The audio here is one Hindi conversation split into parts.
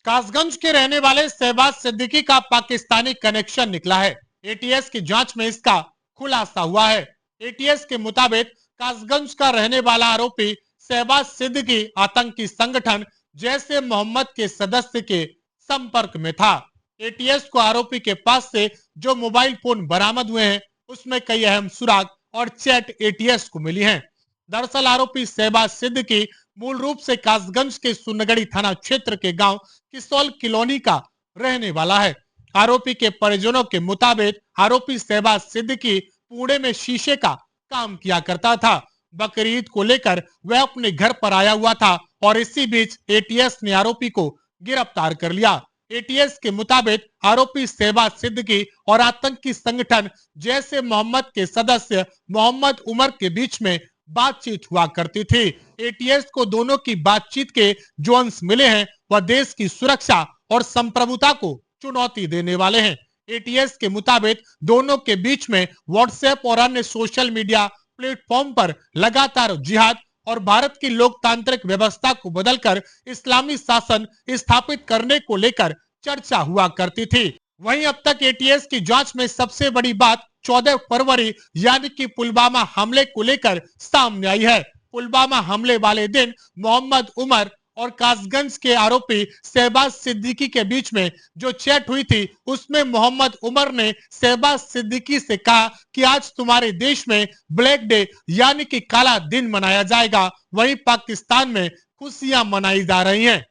कासगंज के रहने वाले शहबाज सिद्दीकी का पाकिस्तानी कनेक्शन निकला है। एटीएस की जांच में इसका खुलासा हुआ है। एटीएस के मुताबिक कासगंज का रहने वाला आरोपी शहबाज सिद्दीकी आतंकी संगठन जैसे मोहम्मद के सदस्य के संपर्क में था। एटीएस को आरोपी के पास से जो मोबाइल फोन बरामद हुए हैं उसमें कई अहम सुराग और चैट एटीएस को मिली हैं। दरअसल आरोपी शहबाज सिद्दीकी मूल रूप से कासगंज के सुनगढ़ी थाना क्षेत्र के गांव किसौल कॉलोनी का रहने वाला है। आरोपी के परिजनों के मुताबिक आरोपी शहबाज सिद्दीकी पुणे में शीशे का काम किया करता था। बकरीद को लेकर वह अपने घर पर आया हुआ था और इसी बीच एटीएस ने आरोपी को गिरफ्तार कर लिया। एटीएस के मुताबिक आरोपी शहबाज सिद्दीकी और आतंकी संगठन जैसे मोहम्मद के सदस्य मोहम्मद उमर के बीच में बातचीत हुआ करती थी। एटीएस को दोनों की बातचीत के जो अंश मिले हैं वह देश की सुरक्षा और संप्रभुता को चुनौती देने वाले हैं। एटीएस के मुताबिक दोनों के बीच में व्हाट्सएप और अन्य सोशल मीडिया प्लेटफॉर्म पर लगातार जिहाद और भारत की लोकतांत्रिक व्यवस्था को बदलकर इस्लामी शासन स्थापित करने को लेकर चर्चा हुआ करती थी। वहीं अब तक एटीएस की जांच में सबसे बड़ी बात 14 फरवरी यानी कि पुलवामा हमले को लेकर सामने आई है। पुलवामा हमले वाले दिन मोहम्मद उमर और कासगंज के आरोपी शहबाज सिद्दीकी के बीच में जो चैट हुई थी उसमें मोहम्मद उमर ने शहबाज सिद्दीकी से कहा कि आज तुम्हारे देश में ब्लैक डे यानी कि काला दिन मनाया जाएगा। वहीं पाकिस्तान में खुशियां मनाई जा रही हैं।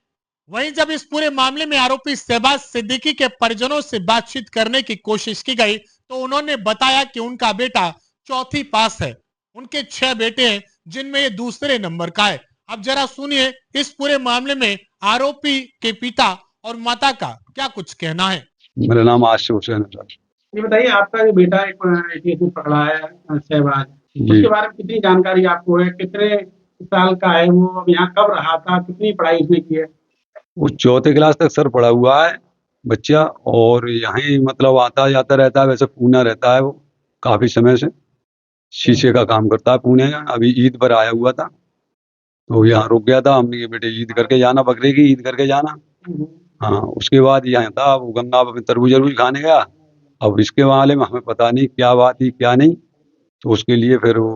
वहीं जब इस पूरे मामले में आरोपी शहबाज सिद्दीकी के परिजनों से बातचीत करने की कोशिश की गई तो उन्होंने बताया कि उनका बेटा चौथी पास है। उनके 6 बेटे हैं जिनमें ये दूसरे नंबर का है। अब जरा सुनिए इस पूरे मामले में आरोपी के पिता और माता का क्या कुछ कहना है। मेरा नाम आशिफ हुसैन है सर। ये बताइए, आपका जो बेटा एक एटीएस में पकड़ा है शहबाज, जी। उसके बारे में कितनी जानकारी आपको है? कितने साल का है वो? अब यहाँ कब रहा था? कितनी पढ़ाई उसने की है? वो चौथे क्लास तक सर पढ़ा हुआ है बच्चा, और यहीं मतलब आता जाता रहता है। वैसे पूना रहता है वो काफी समय से, शीशे का काम करता है पुणे में। अभी ईद पर आया हुआ था तो यहाँ रुक गया था। हमने ये बेटे ईद करके जाना, बकरे की ईद करके जाना। हाँ, उसके बाद यहाँ था, वो गंगा में तरबूज तरबूज खाने गया। अब इसके वाले में हमें पता नहीं क्या बात थी क्या नहीं, तो उसके लिए फिर वो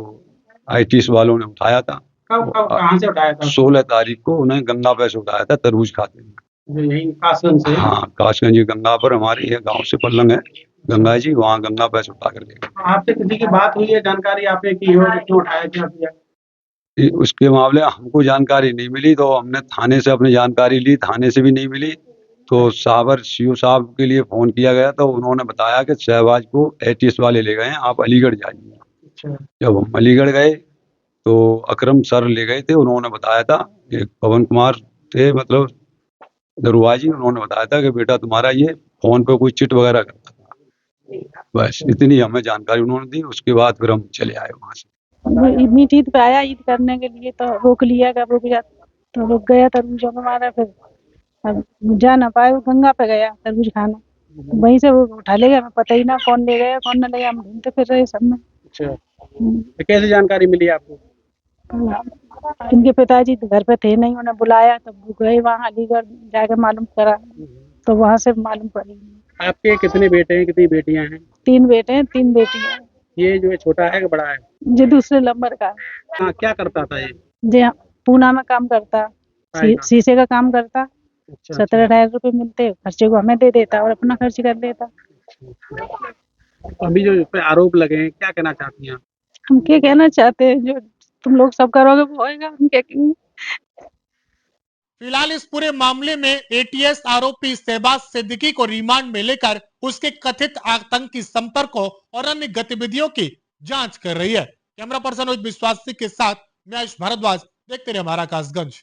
आईटीएस वालों ने उठाया था। कब कहाँ से उठाया था? 16 तारीख को उन्हें गंगा पे से उठाया था तरबूज खाते हुए। जो यही कासगंज से? हाँ, कासगंज गंगा पर, हमारे ये गांव से पल्लंग है गंगा जी, वहाँ गंगा पे से उठा कर ले गए। आपसे किसी की बात हुई है? जानकारी आपने की हो क्यों उठाया, क्या किया? उसके मामले हमको जानकारी नहीं मिली, तो हमने थाने से अपनी जानकारी ली, थाने से भी नहीं मिली। तो साबर सीओ साहब के लिए फोन किया गया तो उन्होंने बताया कि शहबाज को एटीएस वाले ले गए हैं, आप अलीगढ़ जाइए। अच्छा। जब हम अलीगढ़ गए तो अकरम सर ले गए थे। उन्होंने बताया था कि पवन कुमार थे, मतलब दरुआ जी, उन्होंने बताया था कि बेटा तुम्हारा ये फोन पे कोई चिट वगैरह करता था। बस इतनी हमें जानकारी उन्होंने दी। उसके बाद फिर हम चले आए वहां से। वो मीठी ईद पे आया ईद करने के लिए, तो रोक लिया, कब रुक जा तो रुक गया तरबूजों में मारा। फिर अब जा ना पाए, वो गंगा पे गया तरबूज खाने, वहीं से वो उठा ले गया। हमें पता ही ना कौन ले गया कौन ना ले गया, हम ढूंढते फिर रहे सब में। अच्छा, तो कैसे जानकारी मिली आपको? इनके पिताजी तो घर पे थे नहीं, उन्हें बुलाया तब वो गए वहाँ अलीगढ़, जाके मालूम करा तो वहाँ से मालूम पड़ी। आपके कितने बेटे हैं, कितनी बेटियां हैं? 3 बेटे हैं 3 बेटियां हैं। ये जो है छोटा है कि बड़ा है? ये दूसरे नंबर का है। हाँ, क्या करता था ये? जे पूना में काम करता, शीशे का काम करता। अच्छा, 17,000 रुपए मिलते, खर्चे को हमें दे देता और अपना खर्च कर लेता। अभी जो इस पे आरोप लगे हैं, क्या कहना चाहती हैं आप? हम क्या कहना चाहते हैं, जो तुम लोग सब करोगे वो होएगा, हम क्या कहेंगे। फिलहाल इस पूरे मामले में एटीएस आरोपी शहबाज सिद्दीकी को रिमांड में लेकर उसके कथित आतंकी संपर्कों और अन्य गतिविधियों की जांच कर रही है। कैमरा पर्सन विश्वास के साथ मैं आयुष भारद्वाज, देखते रहे हमारा कासगंज।